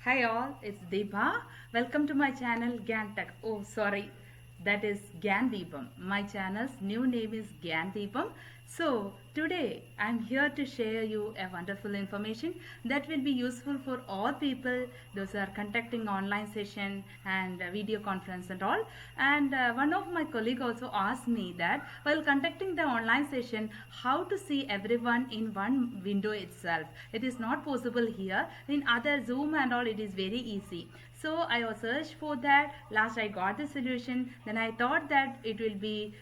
Hi all, it's Deepa. Welcome to my channel GanTech. Oh, sorry, that is Gyan Deepam. My channel's new name is Gyan Deepam. So today I'm here to share you a wonderful information that will be useful for all people those are conducting online session and video conference and all. And one of my colleague also asked me that while conducting the online session, how to see everyone in one window itself. It is not possible here. In other Zoom and all, it is very easy. So I was searched for that. Last I got the solution. Then I thought that it will be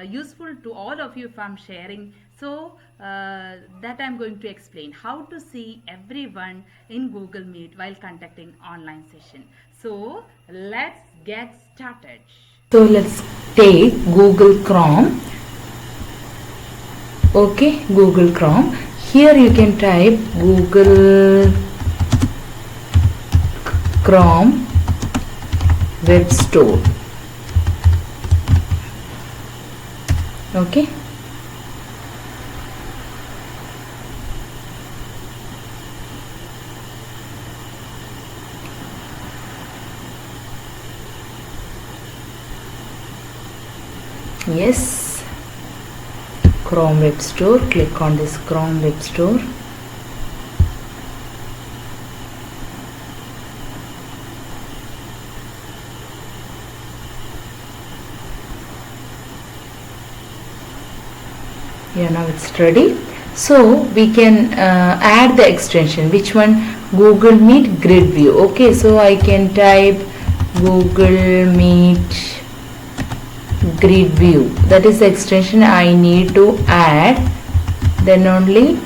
useful to all of you if I'm sharing. So that I'm going to explain how to see everyone in Google Meet while conducting online session. So let's get started. So let's take Google Chrome. Okay, Google Chrome. Here you can type Google Chrome Web Store. Okay. Yes, Chrome Web Store. Click on this Chrome Web Store. Yeah, now it's ready. So we can add the extension. Which one? Google Meet Grid View. Okay, so I can type Google Meet Grid View. That is the extension I need to add. Then only.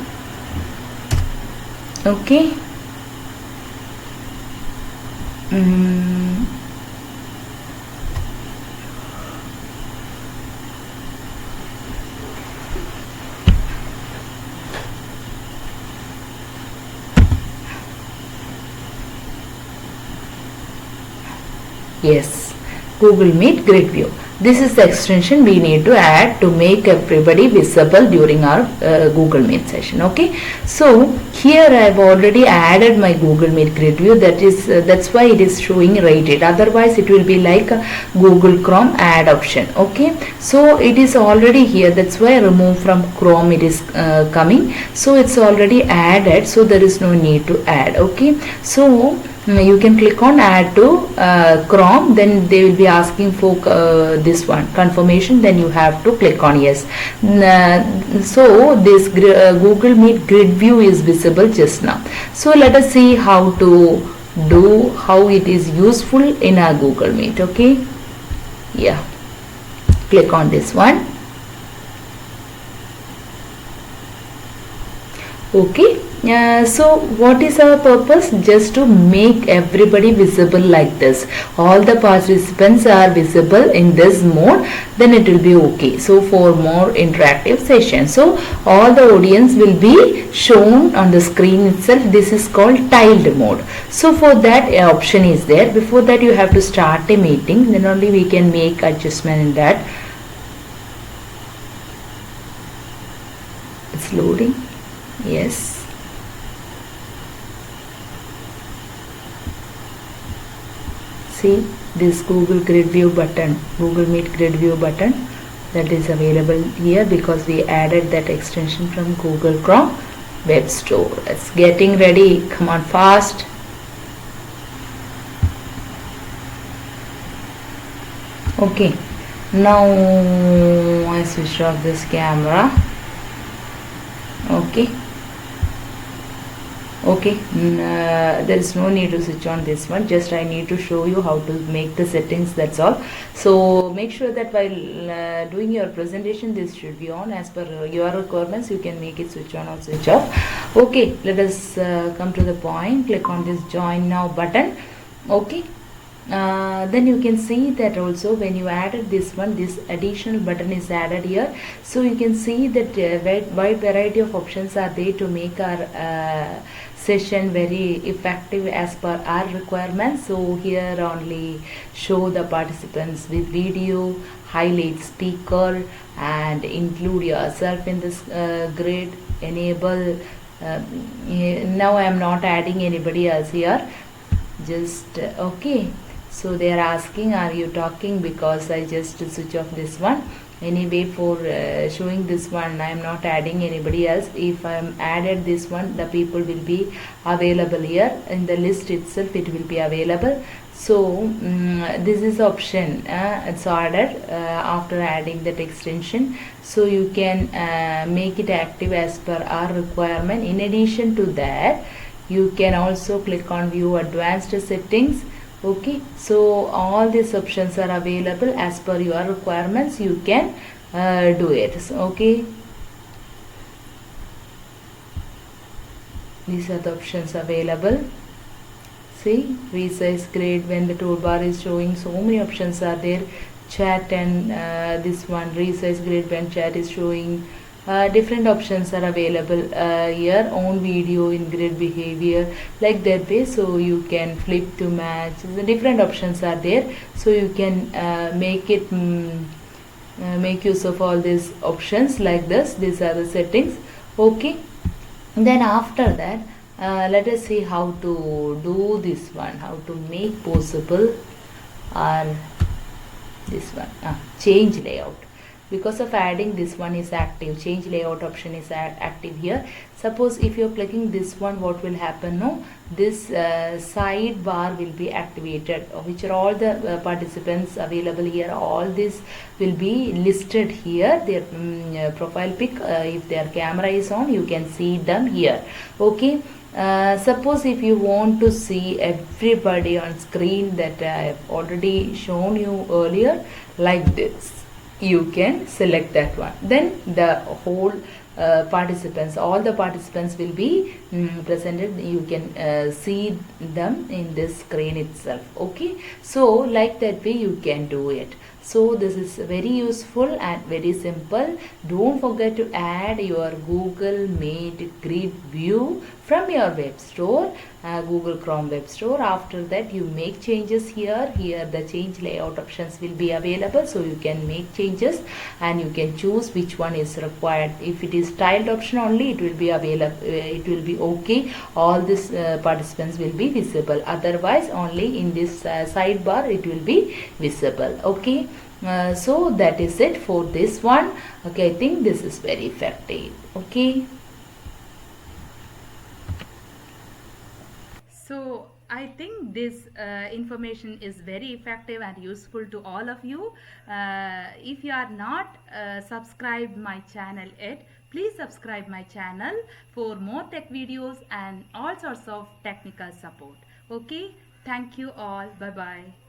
Okay. Yes, Google Meet Grid View. This is the extension we need to add to make everybody visible during our Google Meet session. Okay, so here I have already added my Google Meet Grid View. That's why it is showing rated. Otherwise, it will be like a Google Chrome add option. Okay, so it is already here. That's why remove from Chrome it is coming. So it's already added. So there is no need to add. Okay, so you can click on add to Chrome, then they will be asking for this one confirmation, then you have to click on yes. So this Google Meet Grid View is visible just now. So let us see how it is useful in our Google Meet. Okay, yeah, click on this one. Okay, so what is our purpose? Just to make everybody visible like this. All the participants are visible in this mode, then it will be okay. So for more interactive session, so all the audience will be shown on the screen itself. This is called tiled mode. So for that option is there. Before that you have to start a meeting, then only we can make adjustment in that. It's loading. Yes, see this Google Grid View button, Google Meet Grid View button, that is available here because we added that extension from Google Chrome Web Store. It's getting ready. Come on, fast. Okay, now I switch off this camera. Okay, there is no need to switch on this one, just I need to show you how to make the settings, that's all. So make sure that while doing your presentation this should be on. As per your requirements you can make it switch on or switch off. Okay, let us come to the point. Click on this join now button. Okay, then you can see that also when you added this one, this additional button is added here. So you can see that wide variety of options are there to make our session very effective as per our requirements. So here only show the participants with video, highlight speaker and include yourself in this grid, enable now I am not adding anybody else here. just okay. So they are asking, are you talking? Because I just switch off this one. Anyway, for showing this one, I am not adding anybody else. If I am added this one, the people will be available here in the list itself. It will be available. So this is option. It's ordered after adding that extension. So you can make it active as per our requirement. In addition to that, you can also click on view advanced settings. Okay, so all these options are available as per your requirements. You can do it. So, okay, these are the options available. See, resize grid when the toolbar is showing, so many options are there. Chat and this one, resize grid when chat is showing. Different options are available here. On video in grid behavior, like that way. So you can flip to match. The different options are there. So you can make it make use of all these options like this. These are the settings. Okay. Then after that, let us see how to do this one. How to make possible or this one change layout. Because of adding this one is active, change layout option is active here. Suppose if you're clicking this one, what will happen? No, this sidebar will be activated, which are all the participants available here. All this will be listed here. Their profile pic, if their camera is on, you can see them here. Okay. Suppose if you want to see everybody on screen that I have already shown you earlier, like this, you can select that one. Then the whole participants, all the participants will be presented. You can see them in this screen itself. Okay, so like that way you can do it. So this is very useful and very simple. Don't forget to add your Google Meet Grid View from your web store, Google Chrome web store. After that, you make changes here. Here the change layout options will be available. So you can make changes and you can choose which one is required. If it is tiled option only, it will be available. It will be okay. All these participants will be visible. Otherwise, only in this sidebar it will be visible. Okay. So that is it for this one. Okay, I think this is very effective. Okay. So I think this information is very effective and useful to all of you. If you are not subscribed my channel yet, please subscribe my channel for more tech videos and all sorts of technical support. Okay, thank you all. Bye bye.